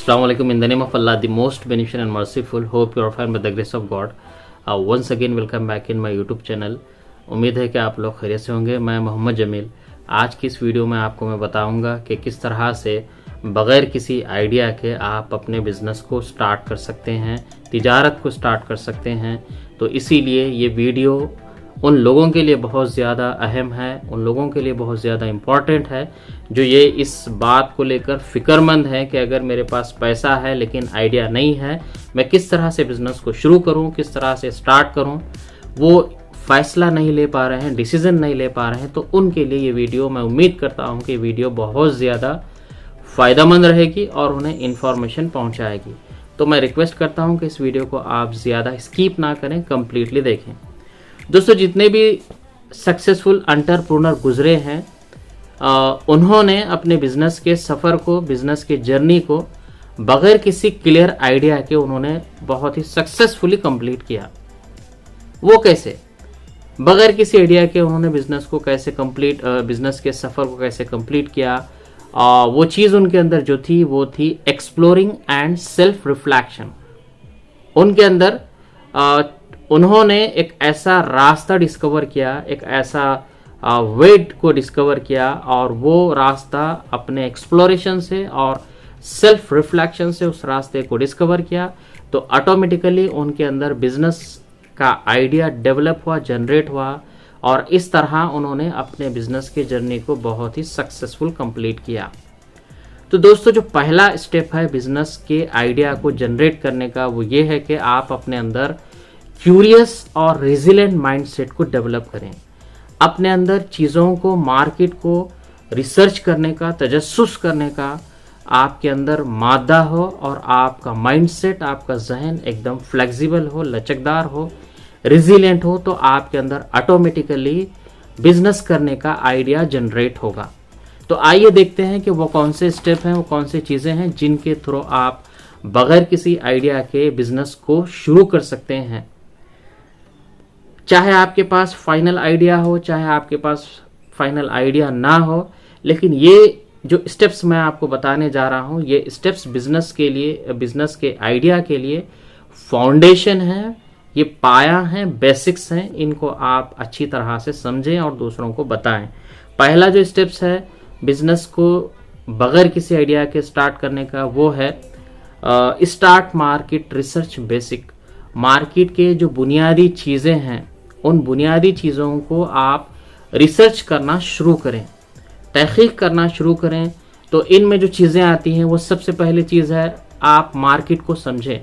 Assalamualaikum. In the name of Allah, the most beneficent and merciful. Hope you are fine by the grace of God. Once again welcome back in my YouTube channel. उम्मीद है कि आप लोग खैरियत से होंगे। मैं मोहम्मद जमील। आज की इस वीडियो में आपको मैं बताऊंगा कि किस तरह से बग़ैर किसी आइडिया के आप अपने बिज़नेस को स्टार्ट कर सकते हैं, तिजारत को स्टार्ट कर सकते हैं। तो इसीलिए ये वीडियो उन लोगों के लिए बहुत ज़्यादा अहम है, उन लोगों के लिए बहुत ज़्यादा इम्पॉर्टेंट है जो ये इस बात को लेकर फ़िक्रमंद है कि अगर मेरे पास पैसा है लेकिन आइडिया नहीं है, मैं किस तरह से बिज़नेस को शुरू करूं, किस तरह से स्टार्ट करूं, वो फ़ैसला नहीं ले पा रहे हैं, डिसीज़न नहीं ले पा रहे हैं। तो उनके लिए ये वीडियो, मैं उम्मीद करता हूं कि वीडियो बहुत ज़्यादा फ़ायदेमंद रहेगी और उन्हें इन्फॉर्मेशन पहुँचाएगी। तो मैं रिक्वेस्ट करता हूँ कि इस वीडियो को आप ज़्यादा स्किप ना करें, कम्प्लीटली देखें। दोस्तों, जितने भी सक्सेसफुल एंटरप्रेन्योर गुजरे हैं उन्होंने अपने बिजनेस के सफ़र को, बिजनेस के जर्नी को बग़ैर किसी क्लियर आइडिया के उन्होंने बहुत ही सक्सेसफुली कंप्लीट किया। वो कैसे? बग़ैर किसी आइडिया के उन्होंने बिजनेस को कैसे बिजनेस के सफ़र को कैसे कंप्लीट किया। वो चीज़ उनके अंदर जो थी वो थी एक्सप्लोरिंग एंड सेल्फ रिफ्लेक्शन। उनके अंदर उन्होंने एक ऐसा रास्ता डिस्कवर किया, एक ऐसा वेट को डिस्कवर किया और वो रास्ता अपने एक्सप्लोरेशन से और सेल्फ रिफ्लेक्शन से उस रास्ते को डिस्कवर किया। तो ऑटोमेटिकली उनके अंदर बिजनेस का आइडिया डेवलप हुआ, जनरेट हुआ और इस तरह उन्होंने अपने बिजनेस के जर्नी को बहुत ही सक्सेसफुल कंप्लीट किया। तो दोस्तों, जो पहला स्टेप है बिजनेस के आइडिया को जनरेट करने का, वो ये है कि आप अपने अंदर क्यूरियस और रेजिलेंट माइंडसेट को डेवलप करें। अपने अंदर चीज़ों को, मार्केट को रिसर्च करने का, तजस्सुस करने का आपके अंदर मादा हो और आपका माइंडसेट, आपका जहन एकदम फ्लेक्सिबल हो, लचकदार हो, रेजिलेंट हो, तो आपके अंदर ऑटोमेटिकली बिजनेस करने का आइडिया जनरेट होगा। तो आइए देखते हैं कि वो कौन से स्टेप हैं, वो कौन से चीज़ें हैं जिनके थ्रू आप बगैर किसी आइडिया के बिजनेस को शुरू कर सकते हैं। चाहे आपके पास फाइनल आइडिया हो, चाहे आपके पास फाइनल आइडिया ना हो, लेकिन ये जो स्टेप्स मैं आपको बताने जा रहा हूँ, ये स्टेप्स बिजनेस के लिए, बिजनेस के आइडिया के लिए फाउंडेशन है, ये पाया है, बेसिक्स हैं। इनको आप अच्छी तरह से समझें और दूसरों को बताएं। पहला जो स्टेप्स है बिजनेस को बगैर किसी आइडिया के स्टार्ट करने का, वो है start market research basic. Market के जो बुनियादी चीज़ें हैं, उन बुनियादी चीज़ों को आप रिसर्च करना शुरू करें, तहकीक करना शुरू करें। तो इनमें जो चीज़ें आती हैं, वो सबसे पहली चीज़ है आप मार्केट को समझें।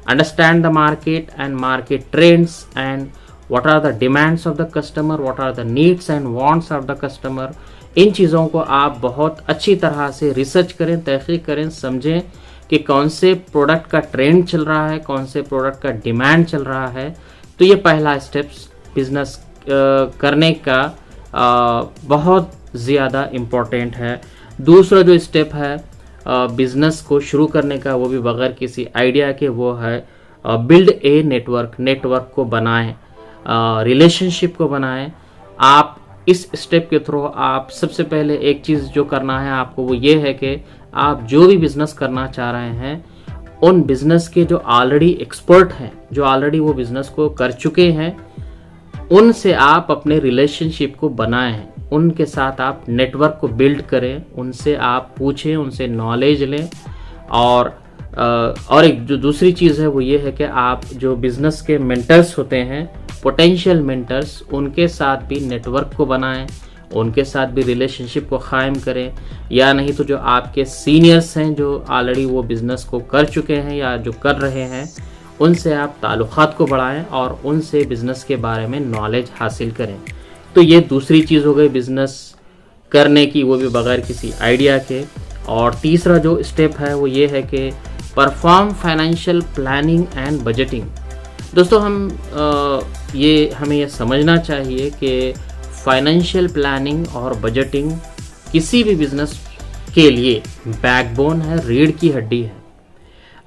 Understand the market and market trends and what are the demands of the customer, what are the needs and wants of the customer. इन चीज़ों को आप बहुत अच्छी तरह से रिसर्च करें, तहकीक करें, समझें कि कौन से प्रोडक्ट का ट्रेंड चल रहा है, कौन से प्रोडक्ट का डिमांड चल रहा है। तो ये पहला स्टेप्स बिजनेस करने का बहुत ज़्यादा इम्पोर्टेंट है। दूसरा जो स्टेप है बिजनेस को शुरू करने का, वो भी बगैर किसी आइडिया के, वो है बिल्ड ए नेटवर्क। नेटवर्क को बनाएं, रिलेशनशिप को बनाएं। आप इस स्टेप के थ्रू आप सबसे पहले एक चीज़ जो करना है आपको, वो ये है कि आप जो भी बिजनेस करना चाह रहे हैं, उन बिजनेस के जो ऑलरेडी एक्सपर्ट हैं, जो ऑलरेडी वो बिजनेस को कर चुके हैं, उनसे आप अपने रिलेशनशिप को बनाएं, उनके साथ आप नेटवर्क को बिल्ड करें, उनसे आप पूछें, उनसे नॉलेज लें। और एक जो दूसरी चीज़ है वो ये है कि आप जो बिजनेस के मेंटर्स होते हैं, पोटेंशियल मेंटर्स, उनके साथ भी नेटवर्क को बनाएं, उनके साथ भी रिलेशनशिप को कायम करें। या नहीं तो जो आपके सीनियर्स हैं, जो ऑलरेडी वो बिज़नेस को कर चुके हैं या जो कर रहे हैं, उनसे आप ताल्लुकात को बढ़ाएं और उनसे बिज़नेस के बारे में नॉलेज हासिल करें। तो ये दूसरी चीज़ हो गई बिज़नेस करने की, वो भी बगैर किसी आइडिया के। और तीसरा जो स्टेप है वो ये है कि perform financial planning and budgeting. दोस्तों, हमें ये समझना चाहिए कि फाइनेंशियल प्लानिंग और बजटिंग किसी भी बिज़नेस के लिए बैकबोन है, रीढ़ की हड्डी है।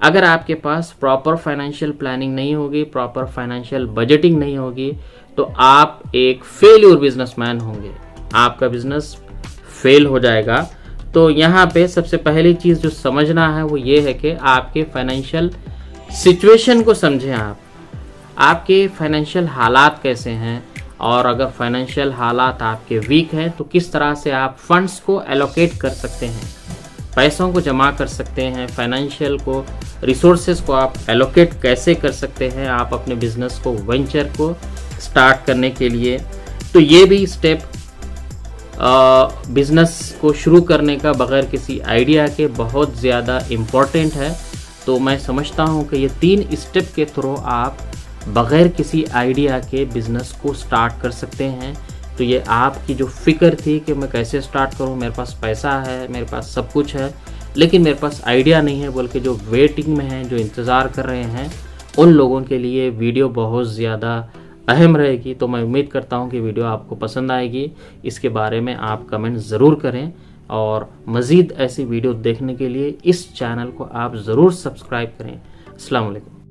अगर आपके पास प्रॉपर फाइनेंशियल प्लानिंग नहीं होगी, प्रॉपर फाइनेंशियल बजटिंग नहीं होगी, तो आप एक फेल्यूर बिजनेसमैन होंगे, आपका बिजनेस फेल हो जाएगा। तो यहाँ पे सबसे पहली चीज़ जो समझना है वो ये है कि आपके फाइनेंशियल सिचुएशन को समझें। आपके फाइनेंशियल हालात कैसे हैं, और अगर फाइनेंशियल हालात आपके वीक हैं तो किस तरह से आप फंड्स को एलोकेट कर सकते हैं, पैसों को जमा कर सकते हैं, फाइनेंशियल को रिसोर्सेज को आप एलोकेट कैसे कर सकते हैं आप अपने बिजनेस को, वेंचर को स्टार्ट करने के लिए। तो ये भी स्टेप बिजनेस को शुरू करने का बगैर किसी आइडिया के बहुत ज़्यादा इम्पोर्टेंट है। तो मैं समझता हूँ कि ये 3 स्टेप के थ्रू आप बगैर किसी आइडिया के बिज़नेस को स्टार्ट कर सकते हैं। तो ये आपकी जो फ़िक्र थी कि मैं कैसे स्टार्ट करूं, मेरे पास पैसा है, मेरे पास सब कुछ है, लेकिन मेरे पास आइडिया नहीं है, बल्कि जो वेटिंग में हैं, जो इंतज़ार कर रहे हैं, उन लोगों के लिए वीडियो बहुत ज़्यादा अहम रहेगी। तो मैं उम्मीद करता हूं कि वीडियो आपको पसंद आएगी। इसके बारे में आप कमेंट ज़रूर करें, और मज़ीद ऐसी वीडियो देखने के लिए इस चैनल को आप ज़रूर सब्सक्राइब करें। अस्सलाम वालेकुम।